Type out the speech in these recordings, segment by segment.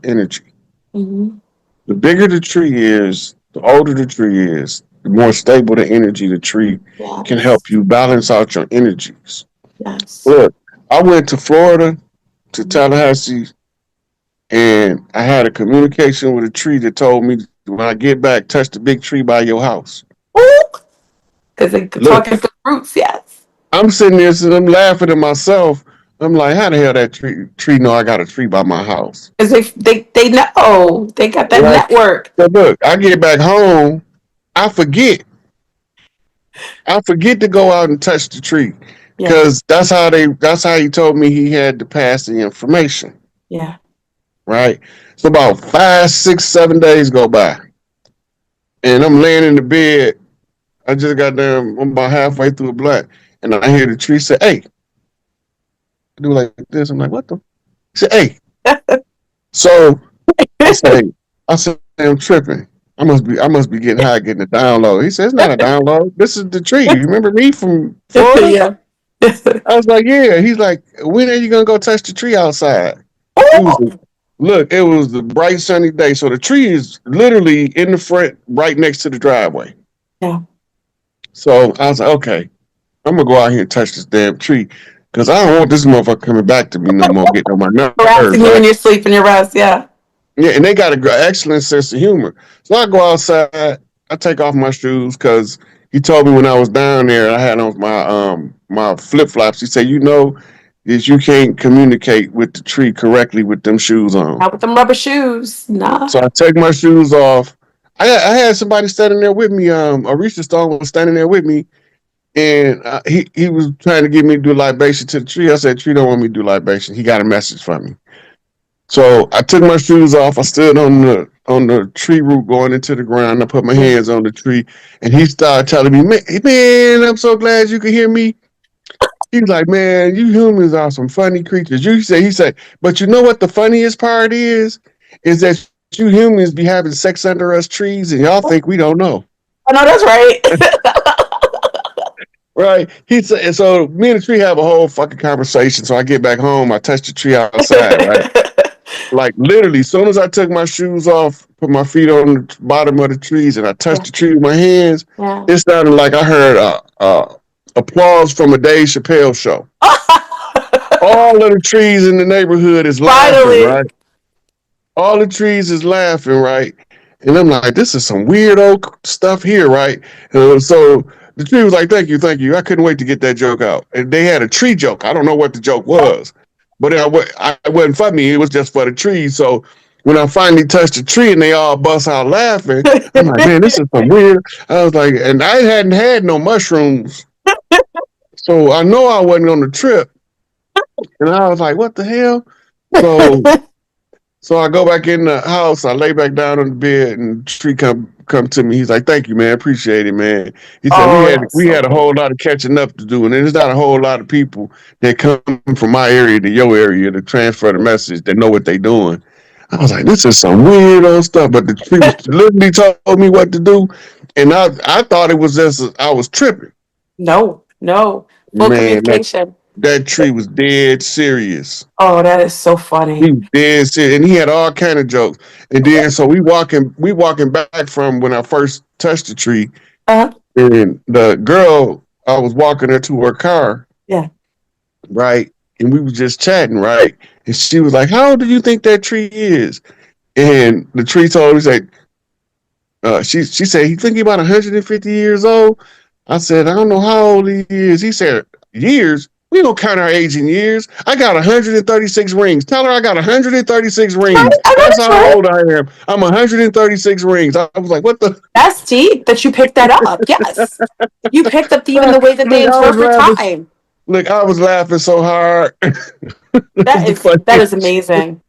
energy. Mm-hmm. The bigger the tree is, the older the tree is, the more stable the energy the tree can help Yes. you balance out your energies. Yes. Look, I went to Florida, to Tallahassee, and I had a communication with a tree that told me when I get back, touch the big tree by your house. Because they Look, talking to roots, yes. I'm sitting there, and I'm laughing at myself. I'm like, how the hell that tree know I got a tree by my house? Because they know. They got that Right. network. So look, I get back home, I forget. I forget to go out and touch the tree Yeah. because that's how he told me he had to pass the information. Yeah. Right. So about 5, 6, 7 days go by, and I'm laying in the bed. I just got there. I'm about halfway through a blunt, and I hear the tree say, "Hey." I do like this. I'm like, "What the?" He said, "Hey." So I say, I'm tripping. I must be getting high, getting a download. He said, it's not a download. This is the tree. You remember me from Florida? Yeah. I was like, yeah. He's like, when are you gonna go touch the tree outside? It was Oh, look, it was the bright sunny day. So the tree is literally in the front, right next to the driveway. yeah. So I was like, okay, I'm gonna go out here and touch this damn tree. Cause I don't want this motherfucker coming back to me no more, getting on my nerves, Harassing right? you in your sleep and your rest, yeah. Yeah, and they got an excellent sense of humor. So I go outside, I take off my shoes because he told me when I was down there, I had on my flip flops. He said, is you can't communicate with the tree correctly with them shoes on. Not with them rubber shoes. Nah. So I take my shoes off. I had somebody standing there with me. Aretha Stone was standing there with me, and he was trying to get me to do libation to the tree. I said, tree don't want me to do libation. He got a message from me. So I took my shoes off. I stood on the tree root going into the ground. I put my Yeah. hands on the tree, and he started telling me, man, I'm so glad you can hear me." He's like, "Man, you humans are some funny creatures." He said, "But you know what the funniest part is that you humans be having sex under us trees, and y'all think we don't know." I know that's right. Right? He said, so me and the tree have a whole fucking conversation. So I get back home, I touch the tree outside, right? Like literally, as soon as I took my shoes off, put my feet on the bottom of the trees, and I touched Yeah. the tree with my hands, Yeah. it sounded like I heard applause from a Dave Chappelle show. All of the trees in the neighborhood is laughing, Finally. right? All the trees is laughing, right? And I'm like, this is some weirdo stuff here, right? So the tree was like, thank you, thank you. I couldn't wait to get that joke out. And they had a tree joke. I don't know what the joke was, but it wasn't for me. It was just for the trees. So when I finally touched the tree and they all bust out laughing, I'm like, man, this is some weird. I was like, and I hadn't had no mushrooms. So I know I wasn't on the trip. And I was like, what the hell? So So I go back in the house, I lay back down on the bed, and Tree come to me. He's like, "Thank you, man. Appreciate it, man." He said, "We Oh, had that's we so had a whole cool. lot of catching up to do, and there's not a whole lot of people that come from my area to your area to transfer the message that know what they're doing." I was like, "This is some weirdo stuff," but the tree was literally told me what to do, and I thought it was just I was tripping. No, no. Full Man, communication. that tree was dead serious. Oh, that is so He funny. was dead serious, and he had all kind of jokes. And then so we walking back from when I first touched the tree, Uh-huh. and the girl I was walking her to her car, Yeah. right, and we was just chatting, right, and she was like, "How old do you think that tree is?" And the tree told me, like, she said, "He think he about 150 years old." I said, "I don't know how old he is." He said, "Years? We don't count our age in years. I got 136 rings. Tell her I got 136 Right? rings. I know That's that's how right. old I am. I'm 136 rings." I was like, "What the?" That's deep that you picked that up. Yes. You picked up even the way that they Look, I was interpret laughing. time. Look, I was laughing so hard. It's That the is funniest. amazing.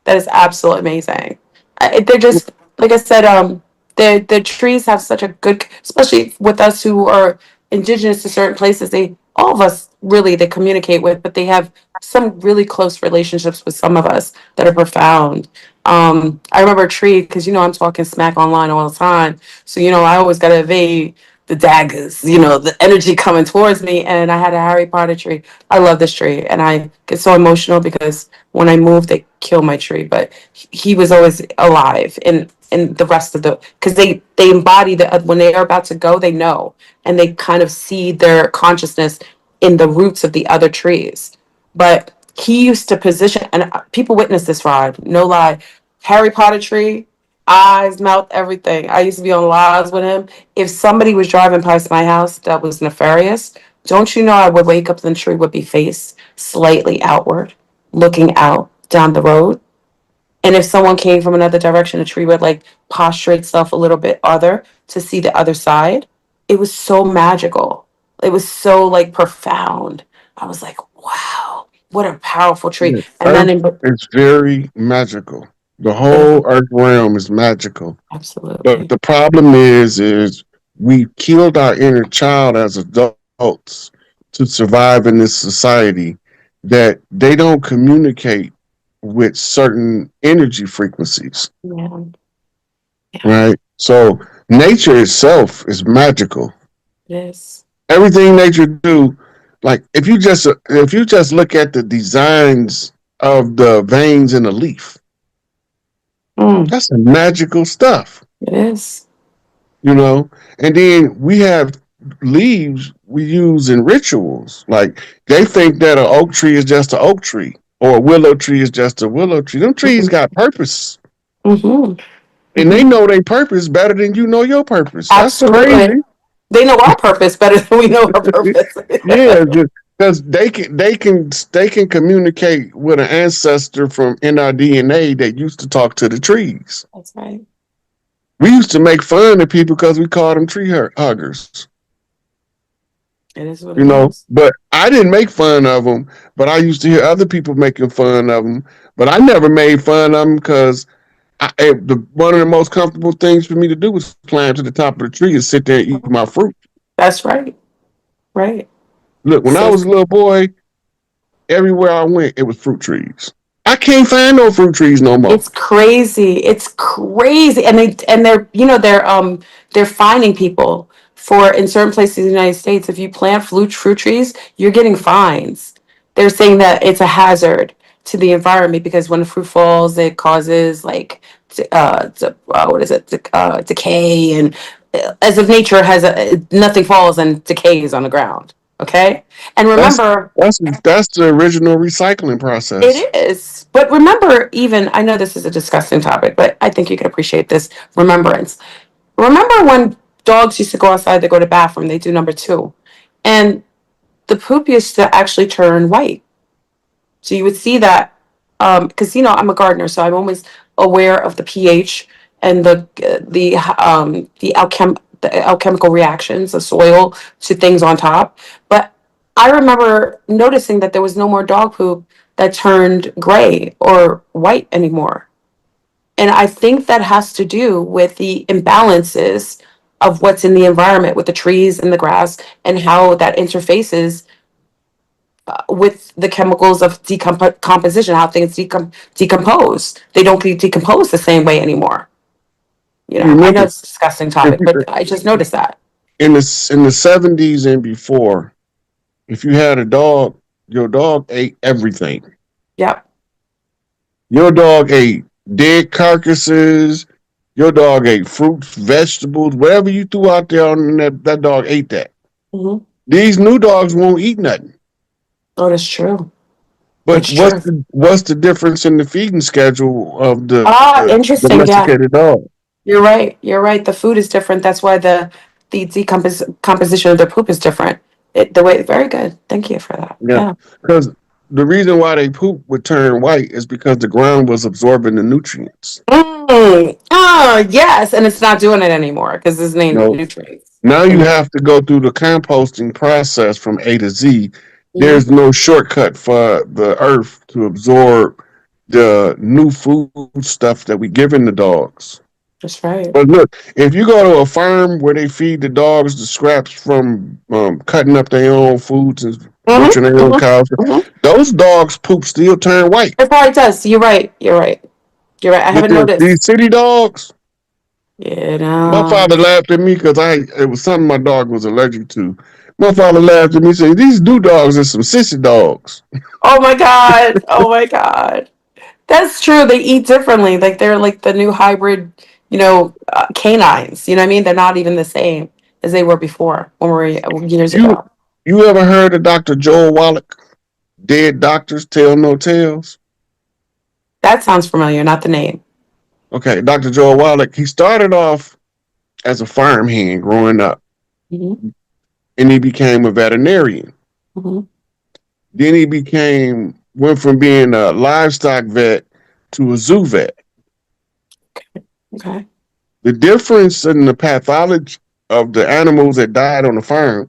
That is absolutely amazing. They're just like I said. The trees have such a good, especially with us who are indigenous to certain places. They all of us really they communicate with, but they have some really close relationships with some of us that are profound. I remember a tree because I'm talking smack online all the time, so I always got to evade the daggers, the energy coming towards me. And I had a Harry Potter tree. I love this tree, and I get so emotional because when I moved, they killed my tree, but he was always alive. And the rest of the, because they embody the, when they are about to go, they know, and they kind of see their consciousness in the roots of the other trees. But he used to position, and people witness this, Rod, no lie. Harry Potter tree, eyes, mouth, everything. I used to be on lives with him. If somebody was driving past my house that was nefarious, don't you know I would wake up and the tree would be face slightly outward, looking out down the road. And if someone came from another direction, the tree would like posture itself a little bit other to see the other side. It was so magical. It was so like profound. I was like, wow, what a powerful tree. Yeah. And then Earth is very magical. The whole Earth realm is magical. But absolutely. the problem is we killed our inner child as adults to survive in this society that they don't communicate with certain energy frequencies, Yeah. Yeah, right? So nature itself is magical. it is. Everything nature do, like if you just look at the designs of the veins in a leaf, Mm, that's some magical stuff, it is. you know. And then we have leaves we use in rituals. Like they think that an oak tree is just an oak tree, or a willow tree is just a willow tree. Them trees Mm-hmm. got purpose, Mm-hmm. and they Mm-hmm. know their purpose better than you know your purpose. That's Absolutely. crazy. They know our purpose better than we know our purpose. Yeah, because they can communicate with an ancestor from in our DNA that used to talk to the trees. That's right. We used to make fun of people because we called them tree huggers, It is what you it know. is. But I didn't make fun of them. But I used to hear other people making fun of them. But I never made fun of them because one of the most comfortable things for me to do was climb to the top of the tree and sit there and eat my fruit. That's right. Right. Look, when I So was a little boy, everywhere I went, it was fruit trees. I can't find no fruit trees no more. it's crazy. It's crazy. And they're they're finding people for in certain places in the United States. If you plant fruit trees, you're getting fines. They're saying that it's a hazard to the environment because when the fruit falls, it causes like what is it? Decay and as if nature has nothing falls and decays on the ground. Okay, and That's remember that's the original recycling process. it is. But remember, even, I know this is a disgusting topic, but I think you can appreciate this remembrance. Remember when dogs used to go outside to go to the bathroom, they do number two, and the poop used to actually turn white. So you would see that, because I'm a gardener, so I'm always aware of the pH and the alchemical reactions of soil to things on top. But I remember noticing that there was no more dog poop that turned gray or white anymore. And I think that has to do with the imbalances of what's in the environment with the trees and the grass and how that interfaces with the chemicals of decomposition, how things decompose. They don't decompose the same way anymore. You I know remember it's a disgusting if topic, you, but I just noticed that. in the 70s and before, if you had a dog, your dog ate everything. Yep. Your dog ate dead carcasses. Your dog ate fruits, vegetables, whatever you threw out there on that dog ate that. Mm-hmm. These new dogs won't eat nothing. Oh, that's true. But It's what's true. the difference in the feeding schedule of Ah, the interesting. Yeah, domesticated dog? you're right. You're right. The food is different. That's why the decomposition of their poop is different. The way, very good. Thank you for that. Yeah, Yeah. because the reason why they poop would turn white is because the ground was absorbing the nutrients. Oh, yes, and it's not doing it anymore because there's You no know, nutrients. now you And have to go through the composting process from A to Z. mhm, There's no shortcut for the earth to absorb the new food stuff that we giving the dogs. that's right. But look, if you go to a farm where they feed the dogs the scraps from cutting up their own foods and butchering their own Mm-hmm, cows, mm-hmm. those dogs' poop still turn white. It probably does. You're right. You're right. You're right. I But haven't these noticed. city dogs, You My know. father laughed at me because it was something my dog was allergic to. My father laughed at me and said, "These new dogs are some sissy dogs." Oh my god. Oh my god. That's true. They eat differently. Like they're like the new hybrid, canines. You know what I mean? They're not even the same as they were before when we were years You ago. you ever heard of Dr. Joel Wallach? Dead doctors tell no tales. That sounds familiar, not the name. Okay, Dr. Joel Wallach, he started off as a farmhand growing up, Hmm. and he became a veterinarian. Hmm. Then he went from being a livestock vet to a zoo vet. Okay. The difference in the pathology of the animals that died on the farm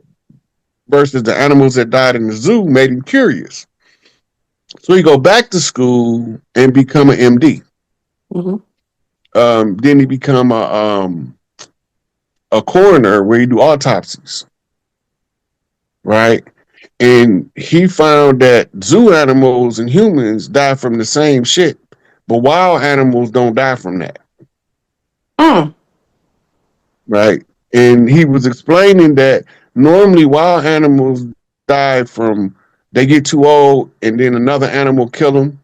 versus the animals that died in the zoo made him curious. So he go back to school and become an MD. Hmm. Then he become a coroner where he do autopsies, right? And he found that zoo animals and humans die from the same shit, but wild animals don't die from that, Mm. right? And he was explaining that normally wild animals die from they get too old and then another animal kill them,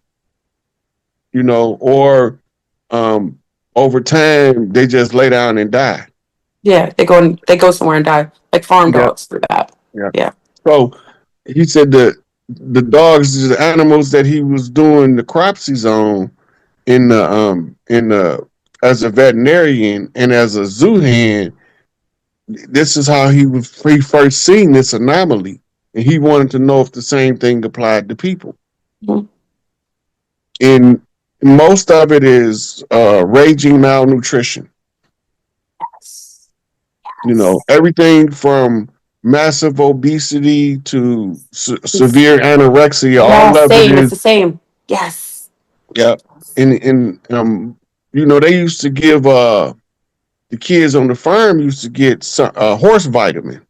or um, over time they just lay down and die. Yeah, they go somewhere and die. Like farm Yeah, dogs do that. yeah. Yeah. So he said that the dogs, the animals that he was doing the cropsies on in the as a veterinarian and as a zoo hand, this is how he first seen this anomaly, and he wanted to know if the same thing applied to people. Mhm. And most of it is raging malnutrition. Yes. Yes. Everything from massive obesity to severe anorexia. All Yes, of it same. It's is, the same. Yes. yeah. And they used to give the kids on the farm used to get horse vitamin.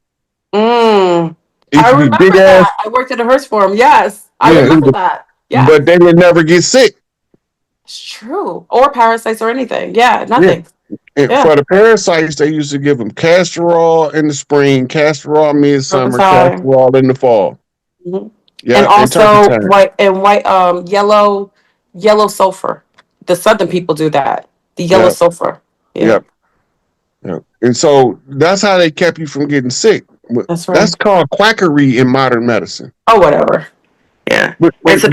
Mm. It I used to be big remember ass, that. I worked at a hearse farm. Yes, I yeah. remember that. But Yes, they would never get sick. it's true. Or parasites or anything. Yeah, Yeah. nothing. And Yeah. for the parasites, they used to give them castor oil in the spring, castor oil midsummer, castor Time. oil in the fall. Hmm. And Yeah, and also turpentine. white, yellow sulfur. The southern people do that. The yellow Yeah, sulfur. Yeah, yeah, yeah. And so that's how they kept you from getting sick. that's That's right. called quackery in modern medicine. Oh, whatever. Yeah. But just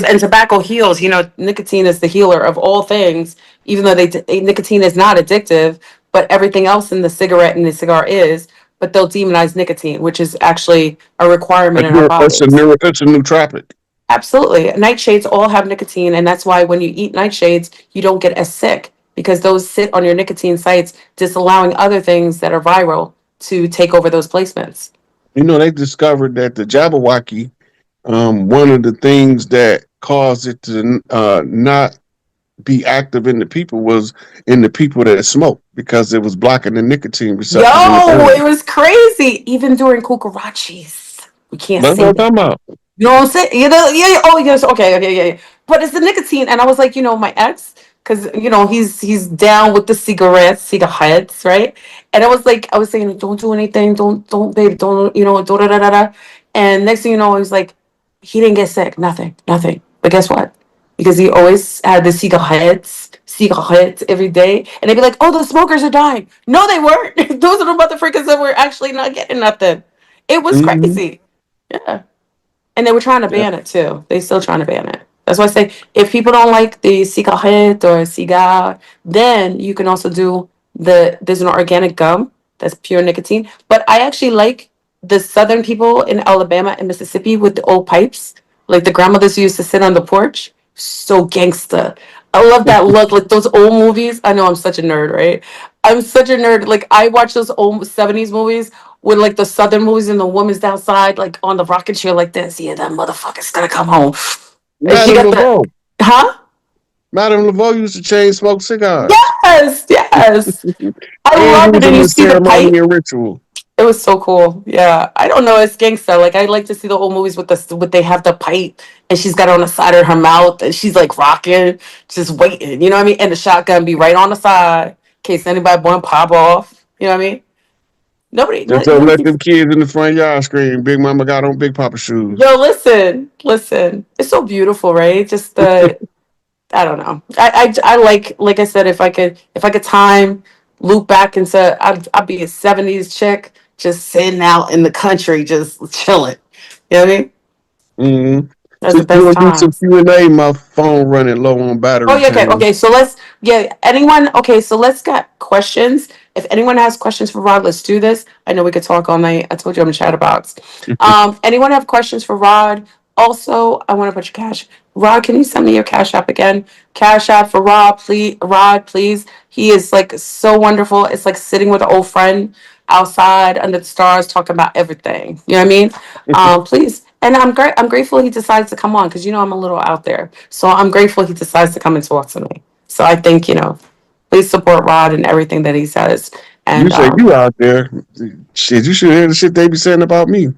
And tobacco heals. Nicotine is the healer of all things. Even though nicotine is not addictive, but everything else in the cigarette and the cigar is. But they'll demonize nicotine, which is actually a requirement in our bodies. it's a nootropic. Absolutely. Nightshades all have nicotine, and that's why when you eat nightshades, you don't get as sick because those sit on your nicotine sites, disallowing other things that are viral to take over those placements. They discovered that the Jabberwocky, one of the things that caused it to not be active in the people was in the people that smoke because it was blocking the nicotine receptors in the Yo, it brain. was crazy. Even during cucarachas, we can't That's say what I'm that. talking about. You know what I'm saying? Yeah, yeah. Oh, yes. Okay, okay, yeah, yeah. But it's the nicotine, and I was like, my ex, because he's down with the cigarettes, right? And I was saying, don't do anything, don't, babe, don't, da da da da da. And next thing you know, he was like, he didn't get sick, nothing, nothing. But guess what? Because he always had the cigarettes every day, and they'd be like, oh, the smokers are dying. No, they weren't. Those are the motherfuckers that were actually not getting nothing. It was Mm-hmm. crazy. Yeah. And they were trying to Yeah. ban it too. They still trying to ban it. That's why I say if people don't like the cigarette or cigar, then you can also do there's an organic gum that's pure nicotine. But I actually like the southern people in Alabama and Mississippi with the old pipes. Like the grandmothers who used to sit on the porch. So gangsta. I love that look. Like those old movies. I know I'm such a nerd, right? I'm such a nerd. Like I watch those old 70s movies with like the southern movies and the woman's outside like on the rocking chair like this. Yeah, that motherfucker's gonna come home. And she Madame got the Laveau. huh? Madame Laveau used to chain smoke cigars. Yes, yes. I And love it. use And them you in see the ceremony pipe. and ritual. It was so cool. Yeah. I don't know, it's gangsta. Like I like to see the old movies with they have the pipe and she's got it on the side of her mouth and she's like rocking, just waiting. You know what I mean? And the shotgun be right on the side. case anybody want to pop off. You know what I mean? Nobody, Just none don't of let these. them kids in the front yard scream, Big Mama got on Big Papa shoes. Yo, listen, listen. It's so beautiful, right? Just the I don't know. I like I said, if I could time loop back into I'd be a '70s chick just sitting out in the country just chilling. You know what I mean? Mm-hmm. That's So the you best want to do some times. Q&A? My phone running low on Oh battery yeah, okay, time. okay. So let's yeah. Anyone? Okay, so let's get questions. If anyone has questions for Rod, let's do this. I know we could talk all night. I told you I'm a chatterbox. Anyone have questions for Rod? Also, I want to put your cash. Rod, can you send me your cash app again? Cash app for Rod, please. Rod, please. He is like so wonderful. It's like sitting with an old friend outside under the stars talking about everything. You know what I mean? Please. And I'm great. I'm grateful he decides to come on because you know I'm a little out there. So I'm grateful he decides to come and talk to me. So I think please support Rod and everything that he says. You And say you out there. Shit, you should hear the shit they be saying about me.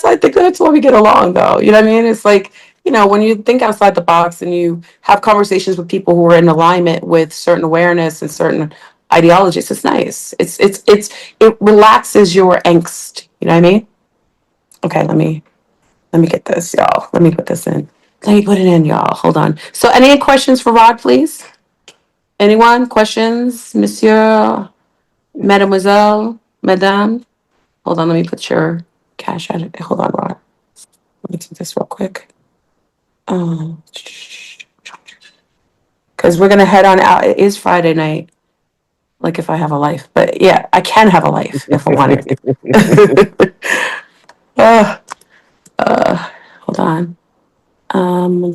I think that's why we get along, though. You know what I mean? It's like when you think outside the box and you have conversations with people who are in alignment with certain awareness and certain ideologies. It's nice. It relaxes your angst. You know what I mean? Okay, let me get this, y'all. Let me put this in. Let me put it in, y'all. Hold on. So, any questions for Rod, please? Anyone? Questions, Monsieur, Mademoiselle, Madame? Hold on. Let me put your cash at it. Hold on, Rod. Let me do this real quick. Because we're gonna head on out. It is Friday night. Like if I have a life, but yeah, I can have a life if I wanted. uh, hold on. Um,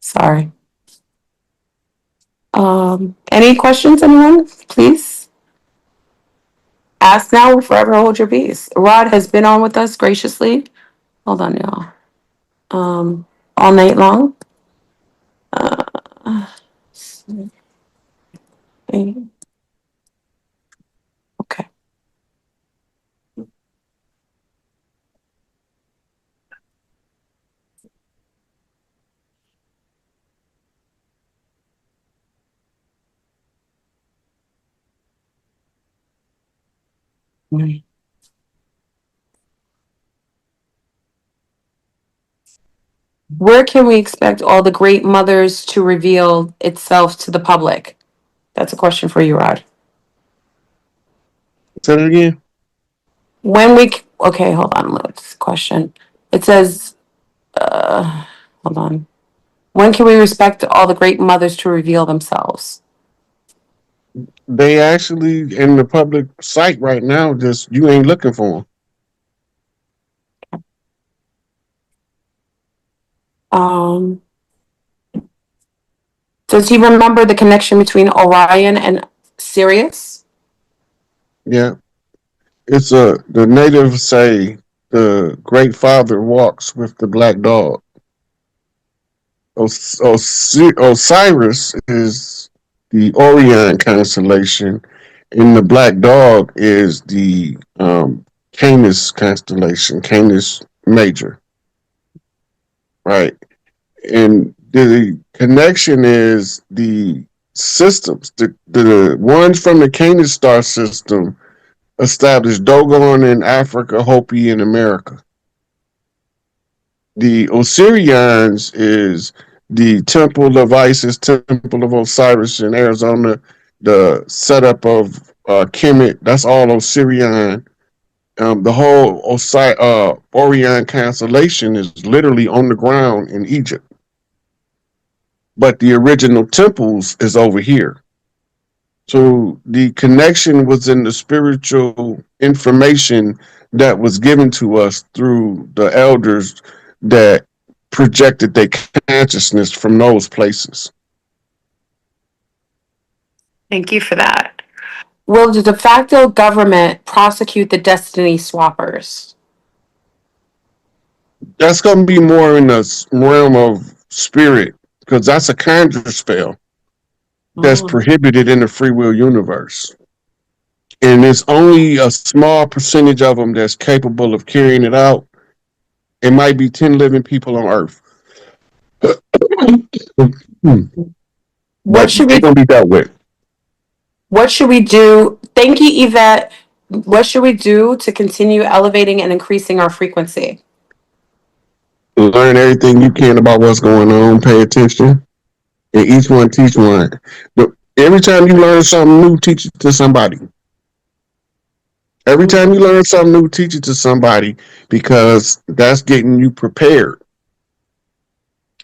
sorry. Any questions, anyone? Please ask now or forever hold your peace. Rod has been on with us graciously. Hold on, y'all. All night long. Okay. Where can we expect all the great mothers to reveal itself to the public? That's a question for you, Rod. Say that again. Okay, hold on. Let's question. It says, hold on. When can we expect all the great mothers to reveal themselves? They actually in the public site right now. Just you ain't looking for them. Um, does he remember the connection between Orion and Sirius? Yeah, it's the natives say the great father walks with the black dog. Osiris is the Orion constellation, and the black dog is the Canis constellation, Canis Major, right? And the connection is the systems. The ones from the Canis star system established Dogon in Africa, Hopi in America. The Osirians is the Temple of Isis, Temple of Osiris in Arizona, the setup of Kemet. That's all Osirian. The whole Orion constellation is literally on the ground in Egypt, but the original temples is over here. So the connection was in the spiritual information that was given to us through the elders that projected their consciousness from those places. Thank you for that. Will the de facto government prosecute the destiny swappers? That's going to be more in the realm of spirit because that's a conjure spell that's Oh, prohibited in the free will universe. And it's only a small percentage of them that's capable of carrying it out. It might be 10 living people on Earth. What But should they're we gonna be dealt with. what should we do? Thank you, Yvette. What should we do to continue elevating and increasing our frequency? Learn everything you can about what's going on. Pay attention, and each one teach one. But every time you learn something new, teach it to somebody. Every time you Mhm. learn something new, teach it to somebody because that's getting you prepared.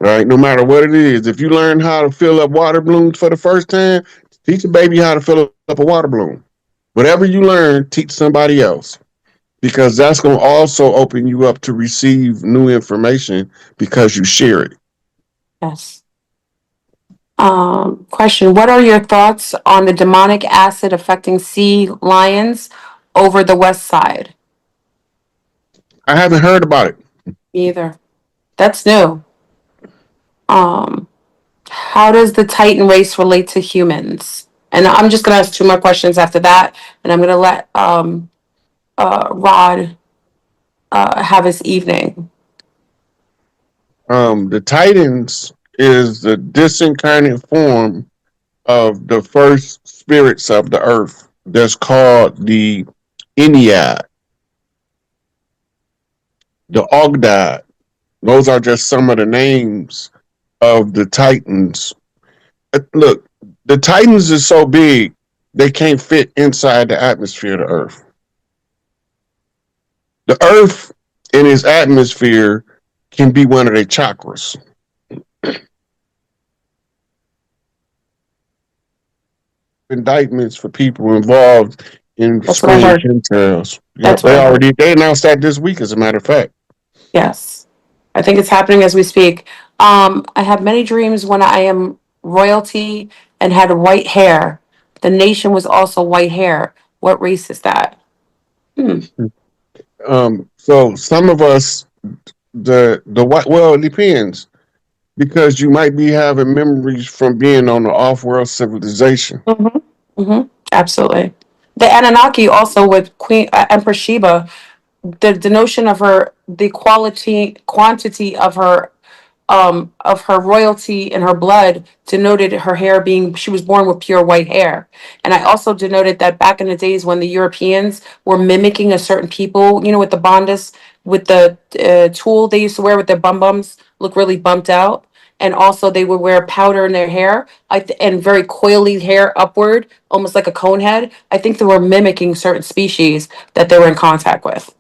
Right? No matter what it is. If you learn how to fill up water balloons for the first time, teach a baby how to fill up a water balloon. Whatever you learn, teach somebody else. Because that's going to also open you up to receive new information because you share it. Yes. Question: what are your thoughts on the demonic acid affecting sea lions over the west side? I haven't heard about it. Me either. That's new. Um, how does the Titan race relate to humans? And I'm just gonna ask two more questions after that, and I'm gonna let Rod have his evening. The Titans is the disincarnate form of the first spirits of the earth that's called the Ennead, the Ogdad. Those are just some of the names of the Titans. Look, the Titans is so big they can't fit inside the atmosphere of the Earth. The Earth in its atmosphere can be one of their chakras. Indictments for people involved in That's what I spraying heard. chemtrails. Yep, That's what I heard. they announced that this week, as a matter of fact. Yes. I think it's happening as we speak. I have many dreams when I am royalty and had white hair. The nation was also white hair. What race is that? Hmm. So some of us, the white, well, it depends because you might be having memories from being on the off-world civilization. Mm-hmm. Mm-hmm. Absolutely. The Anunnaki also with Queen Empress Sheba, the notion of her, the quantity of her royalty and her blood denoted her hair being, she was born with pure white hair. And I also denoted that back in the days when the Europeans were mimicking a certain people, with the bondus, with the tool they used to wear with their bums look really bumped out. And also they would wear powder in their hair, and very coily hair upward, almost like a cone head. I think they were mimicking certain species that they were in contact with.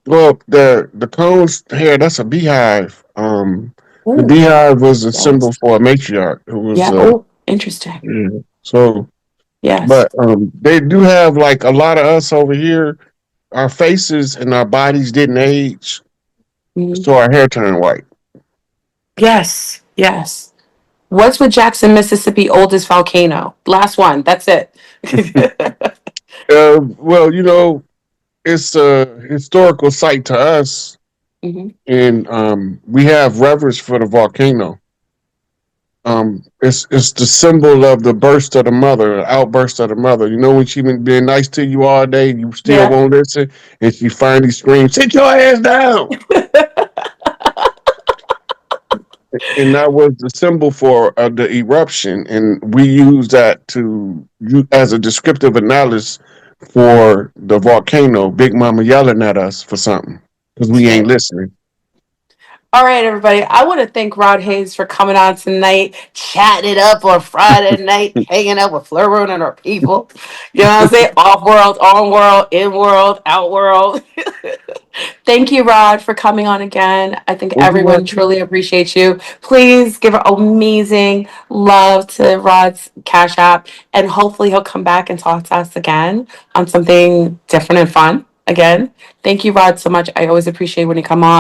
Well, the cone's hair, that's a beehive. The Ooh, beehive was a yes. symbol for a matriarch who was Yeah. Oh, interesting. yeah. So, Yes. but they do have like a lot of us over here. Our faces and our bodies didn't age, Mhm. so our hair turned white. Yes. Yes. What's with Jackson, Mississippi oldest volcano? Last one. That's it. Well, it's a historical site to us, Mhm. and we have reverence for the volcano. It's the symbol of the burst of the mother, the outburst of the mother. You know when she been being nice to you all day, you still Yeah. won't listen, and she finally screams, "Sit your ass down!" And that was the symbol for the eruption, and we use that as a descriptive analysis for the volcano. Big Mama yelling at us for something because we ain't listening. All right, everybody. I want to thank Rod Hayes for coming on tonight, chatting it up on Friday night, hanging out with Flurroon and our people. You know what I'm saying? Off world, on world, in world, out world. Thank you, Rod, for coming on again. I think Well, you everyone welcome. truly appreciates you. Please give amazing love to Rod's Cash App, and hopefully he'll come back and talk to us again on something different and fun again. Thank you, Rod, so much. I always appreciate when you come on.